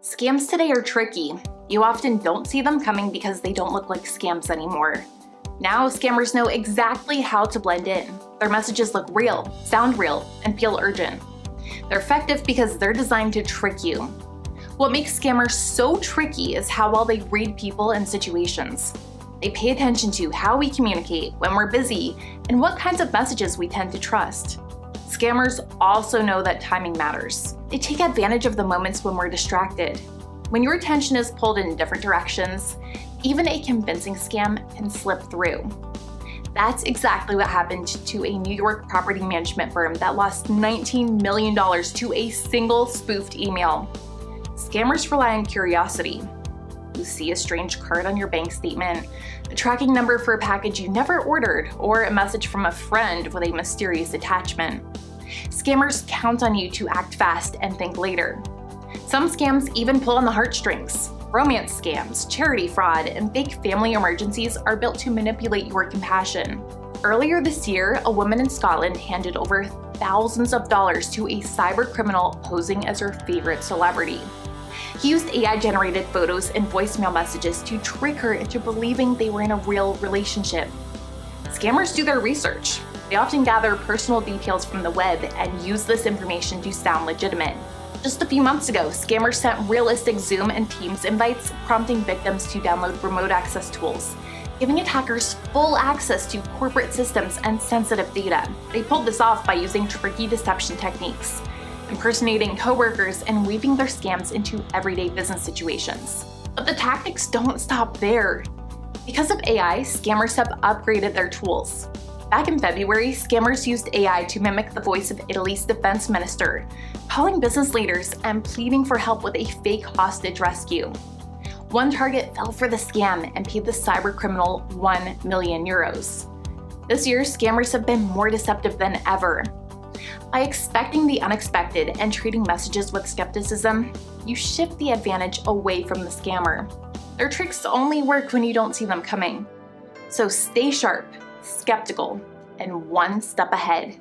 Scams today are tricky. You often don't see them coming because they don't look like scams anymore. Now, scammers know exactly how to blend in. Their messages look real, sound real, and feel urgent. They're effective because they're designed to trick you. What makes scammers so tricky is how well they read people and situations. They pay attention to how we communicate, when we're busy, and what kinds of messages we tend to trust. Scammers also know that timing matters. They take advantage of the moments when we're distracted. When your attention is pulled in different directions, even a convincing scam can slip through. That's exactly what happened to a New York property management firm that lost $19 million to a single spoofed email. Scammers rely on curiosity. You see a strange card on your bank statement, a tracking number for a package you never ordered, or a message from a friend with a mysterious attachment. Scammers count on you to act fast and think later. Some scams even pull on the heartstrings. Romance scams, charity fraud, and fake family emergencies are built to manipulate your compassion. Earlier this year, a woman in Scotland handed over thousands of dollars to a cyber criminal posing as her favorite celebrity. He used AI-generated photos and voicemail messages to trick her into believing they were in a real relationship. Scammers do their research. They often gather personal details from the web and use this information to sound legitimate. Just a few months ago, scammers sent realistic Zoom and Teams invites, prompting victims to download remote access tools, giving attackers full access to corporate systems and sensitive data. They pulled this off by using tricky deception techniques, impersonating coworkers and weaving their scams into everyday business situations. But the tactics don't stop there. Because of AI, scammers have upgraded their tools. Back in February, scammers used AI to mimic the voice of Italy's defense minister, calling business leaders and pleading for help with a fake hostage rescue. One target fell for the scam and paid the cyber criminal 1 million euros. This year, scammers have been more deceptive than ever. By expecting the unexpected and treating messages with skepticism, you shift the advantage away from the scammer. Their tricks only work when you don't see them coming. So stay sharp, skeptical, and one step ahead.